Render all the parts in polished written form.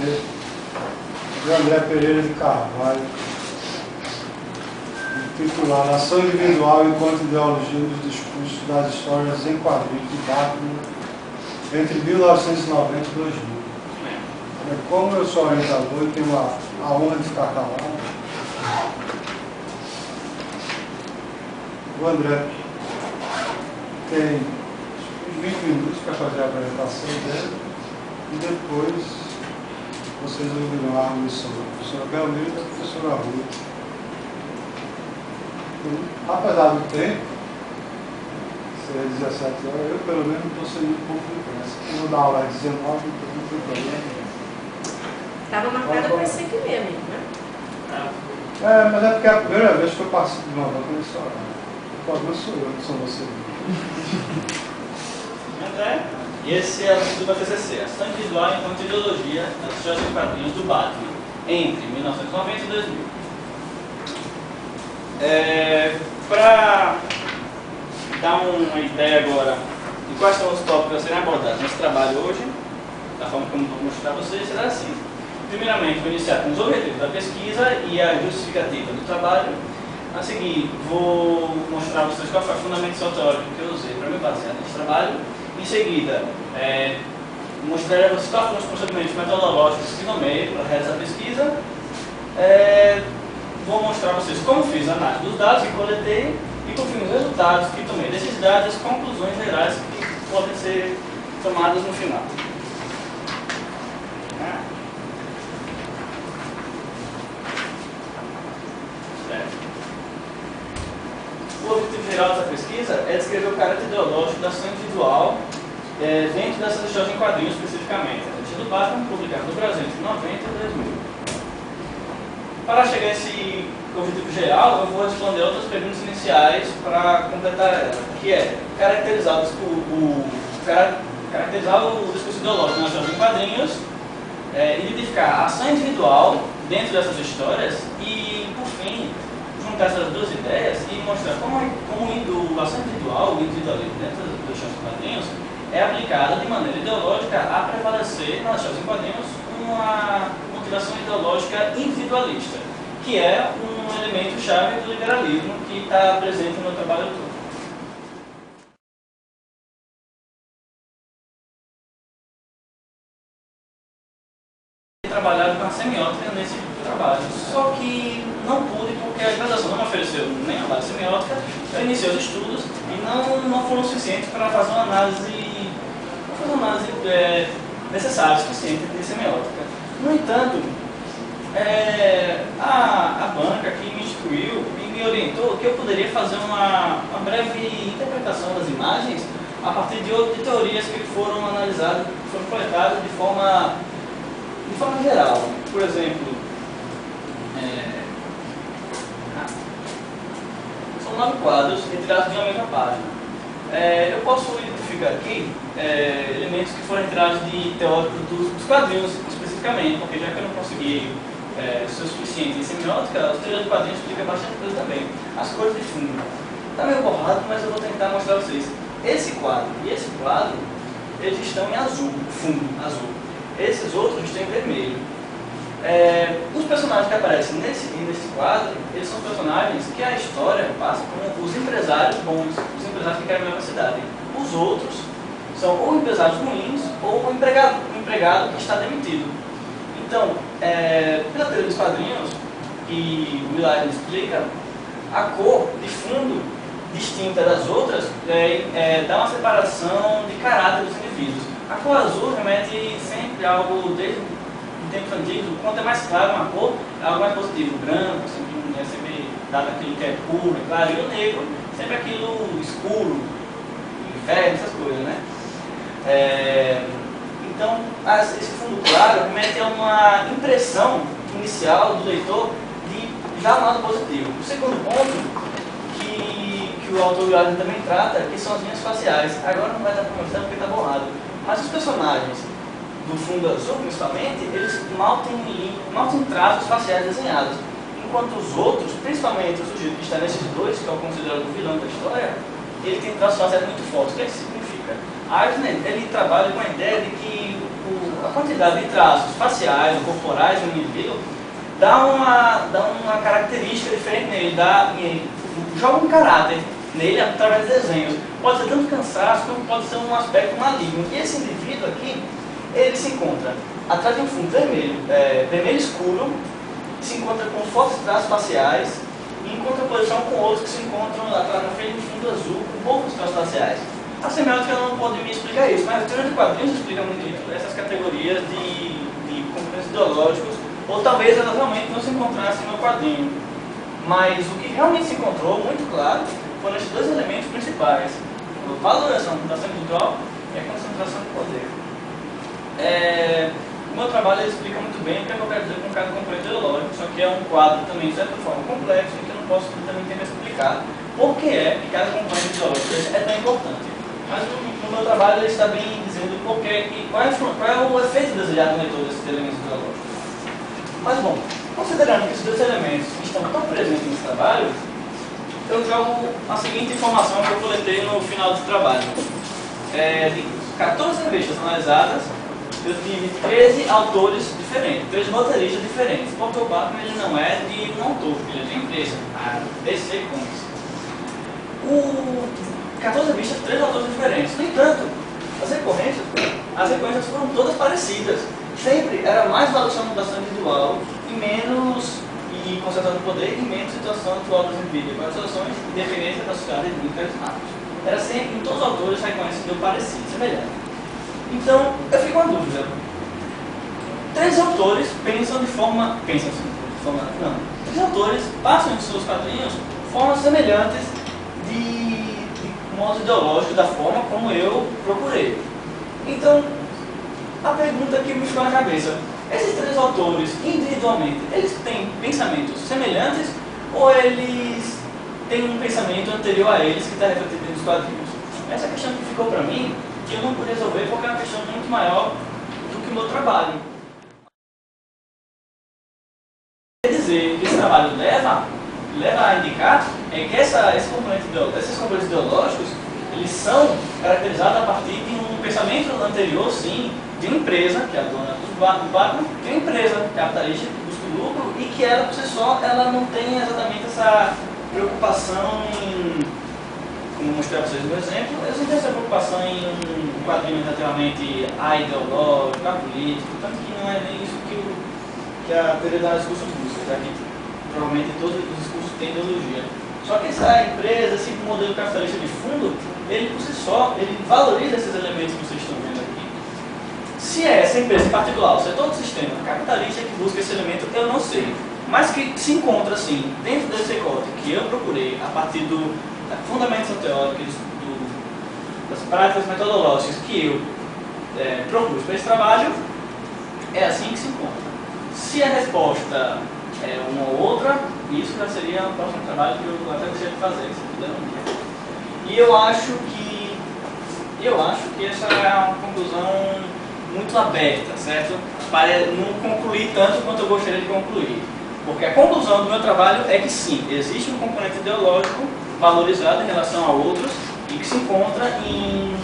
trazer de André Pereira de Carvalho, intitulado Ação Individual enquanto Ideologia dos Discursos das Histórias em Quadrinhos de Batman entre 1990 e 2000. Como eu sou orientador e tenho a honra de ficar calado, o André tem uns 20 minutos para fazer a apresentação dele e depois vocês ouvirão a arguição da professora Belmiro e da professora Rui. Apesar do tempo, ser 17 horas, eu pelo menos estou saindo um pouco de pressa. Eu vou dar aula às 19, então não tem problema. Estava marcada para as 5h30 mesmo, né? Mas é porque é a primeira vez que eu participo de uma banca nesse horário. O problema sou eu, não sou você. E esse é o estudo da TCC, Ação Individual enquanto Ideologia das Histórias em Quadrinhos do Batman, entre 1990 e 2000. Para dar uma ideia agora de quais são os tópicos a serem abordados nesse trabalho hoje, da forma como eu vou mostrar a vocês, será assim. Primeiramente, vou iniciar com os objetivos da pesquisa e a justificativa do trabalho. A seguir, vou mostrar a vocês qual foi o fundamento teórico que eu usei para me basear nesse trabalho. Em seguida, mostrarei a vocês quais foram os procedimentos metodológicos que nomei para realizar a pesquisa. Vou mostrar a vocês como fiz a análise dos dados que coletei e, por fim, os resultados que tomei desses dados, as conclusões gerais que podem ser tomadas no final. O objetivo geral dessa pesquisa é descrever o caráter ideológico da ação individual dentro dessas histórias em quadrinhos especificamente. A revista do Batman, publicada no Brasil entre 90 e 2000. Para chegar a esse objetivo geral, eu vou responder outras perguntas iniciais para completar ela, que é caracterizar o discurso ideológico nas histórias em quadrinhos, identificar a ação individual dentro dessas histórias e, por fim, juntar essas duas ideias e mostrar como a ação individual, o individualismo dentro dos histórias em quadrinhos é aplicada de maneira ideológica a prevalecer nas histórias em quadrinhos uma motivação ideológica individualista, que é um elemento-chave do liberalismo que está presente no trabalho todo. Trabalhado com a semiótica nesse trabalho, só que não pude porque a graduação não me ofereceu nem a base semiótica. Eu iniciei os estudos e não foram suficientes para fazer uma análise necessária, suficiente de semiótica. No entanto, a banca que me instruiu e me orientou que eu poderia fazer uma breve interpretação das imagens a partir de teorias que foram analisadas, foram coletadas de forma geral. Por exemplo, são 9 quadros retirados de uma mesma página. Eu posso identificar aqui elementos que foram retirados de teóricos dos quadrinhos especificamente, porque já que eu não consegui ser o suficiente em semiótica, os teorias de quadrinhos explicam bastante coisa também. As cores de fundo. Está meio borrado, mas eu vou tentar mostrar a vocês. Esse quadro e esse quadro, eles estão em azul, fundo azul. Esses outros estão em vermelho. Os personagens que aparecem nesse quadro, eles são personagens que a história passa como os empresários bons, os empresários que querem melhorar a cidade. Os outros são ou empresários ruins ou um empregado que está demitido. Então, pela teoria dos quadrinhos, que o Willard explica, a cor de fundo distinta das outras dá uma separação de caráter dos indivíduos. A cor azul remete sempre a algo desde o tempo antigo. Quanto é mais claro uma cor, é algo mais positivo. O branco sempre dado aquilo que é puro, é claro, e o negro sempre aquilo escuro, inferno, essas coisas, né? Então, esse fundo claro remete a uma impressão inicial do leitor de já um lado positivo. O segundo ponto que o autor Willard também trata, que são as linhas faciais. Agora não vai dar para mostrar porque está borrado. Mas os personagens do fundo azul, principalmente, eles mal têm traços faciais desenhados. Enquanto os outros, principalmente o sujeito que está nesses dois, que é o considerado o vilão da história, ele tem traços faciais muito fortes. O que é que significa? Eisner, ele trabalha com a ideia de que a quantidade de traços faciais ou corporais no indivíduo dá uma característica diferente nele, joga um caráter nele através de desenhos. Pode ser tanto cansaço como pode ser um aspecto maligno. E esse indivíduo aqui, ele se encontra atrás de um fundo vermelho escuro, se encontra com fortes traços faciais, e em contraposição com outros que se encontram atrás na frente de um fundo azul com poucos traços faciais. A semiótica não pode me explicar isso, mas a teoria de quadrinhos explica muito essas categorias de componentes ideológicos, ou talvez elas realmente não se encontrassem no quadrinho. Mas o que realmente se encontrou, muito claro, foram esses dois elementos principais: a valoração da ação individual e a concentração de poder. O meu trabalho ele explica muito bem o que eu quero dizer com cada componente ideológico, só que é um quadro também, de certa forma, complexo, e que eu não posso também tentar explicar por que é que cada componente ideológico é tão importante. Mas no meu trabalho ele está bem dizendo por quê e qual é o efeito desejado no leitor desses elementos ideológicos. Mas, bom, considerando que esses dois elementos estão tão presentes nesse trabalho, eu jogo a seguinte informação que eu coletei no final do trabalho. De 14 revistas analisadas, eu tive 13 autores diferentes, 13 roteiristas diferentes, porque o Batman ele não é de um autor, ele é de uma empresa, a DC Comics. 14 revistas, 13 autores diferentes. No entanto, as recorrências foram todas parecidas. Sempre era mais valoração da ação individual e concentração do poder e menos situação atual das indivíduos, com as situações de dependência da sociedade e muito carismáticos. Era sempre, em todos os autores, a recorrência deu parecido, semelhante. Então, eu fico com uma dúvida. 13 autores pensam de forma... Não. 13 autores passam em seus quadrinhos formas semelhantes de modo ideológico da forma como eu procurei. Então, a pergunta que me ficou na cabeça: esses 3 autores, individualmente, eles têm pensamentos semelhantes ou eles têm um pensamento anterior a eles que está refletido nos quadrinhos? Essa é a questão que ficou para mim, que eu não pude resolver porque é uma questão muito maior do que o meu trabalho. Quer dizer, que esse trabalho leva a indicar é que esses componentes ideológicos, eles são caracterizados a partir de um pensamento anterior, sim, de uma empresa, que é a dona do Batman, de uma empresa capitalista que busca o lucro e que ela, por si só, ela não tem exatamente essa preocupação em, como eu mostrei para vocês no exemplo, eles não têm essa preocupação em um quadrinho relativamente ideológico, político, tanto que não é nem isso que a teoria da discurso busca, já que provavelmente todos os discursos têm ideologia. Só que essa empresa, esse modelo capitalista de fundo, ele por si só, ele valoriza esses elementos que vocês estão vendo aqui. Se é essa empresa em particular, se é todo o sistema capitalista que busca esse elemento, eu não sei. Mas que se encontra, assim, dentro desse recorte que eu procurei, a partir da fundamentação teórica, das práticas metodológicas que eu propus para esse trabalho, é assim que se encontra. Se a resposta é uma ou outra, isso já seria o próximo trabalho que eu até gostaria de fazer, se puder um dia. E eu acho que essa é uma conclusão muito aberta, certo? Para não concluir tanto quanto eu gostaria de concluir. Porque a conclusão do meu trabalho é que sim, existe um componente ideológico valorizado em relação a outros e que se encontra em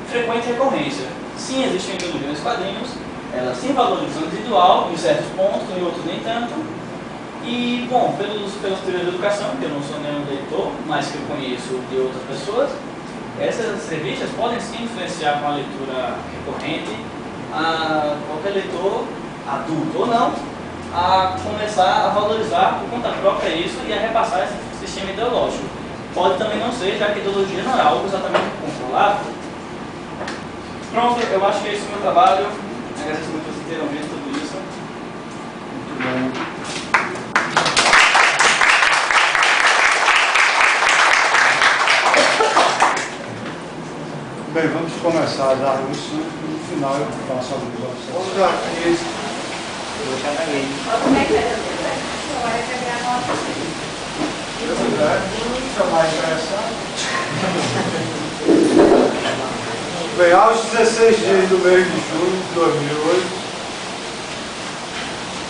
frequente recorrência. Sim, existe uma ideologia nos quadrinhos, ela sim valoriza o individual em certos pontos, em outros nem tanto. E, bom, pelas teorias da educação, que eu não sou nenhum leitor, mas que eu conheço de outras pessoas, essas revistas podem sim influenciar com a leitura recorrente a qualquer leitor, adulto ou não, a começar a valorizar por conta própria isso e a repassar esse sistema ideológico. Pode também não ser, já que a ideologia não é algo exatamente controlado. Pronto, eu acho que esse é o meu trabalho. Agradeço muito vocês terem ouvido tudo isso. Muito bom. Bem, vamos começar a dar isso no final eu passo a luz. Vamos dar aqui. Como é que é? Vai pegar a nota. Isso é mais interessante. Bem, aos 16 dias do mês de junho de 2008,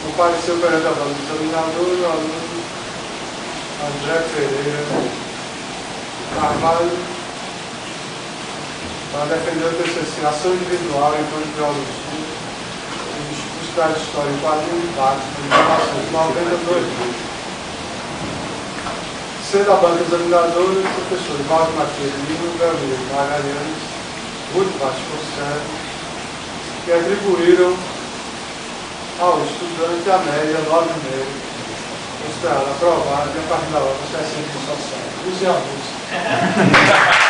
compareceu perante a prova do examinador o aluno André Pereira Carvalho para defender o TCC Ação Individual em Plano de Ideologia Sociedade de História e Quadrinhos de Baixo, de 1992. Sendo a banca examinadora, os professores Valdo Matias Lima, Belmiro Magalhães, Ruth Vasconcelos, que atribuíram ao estudante a média 9,5, considerada aprovada e a partir da hora 60 sociais. Use a música.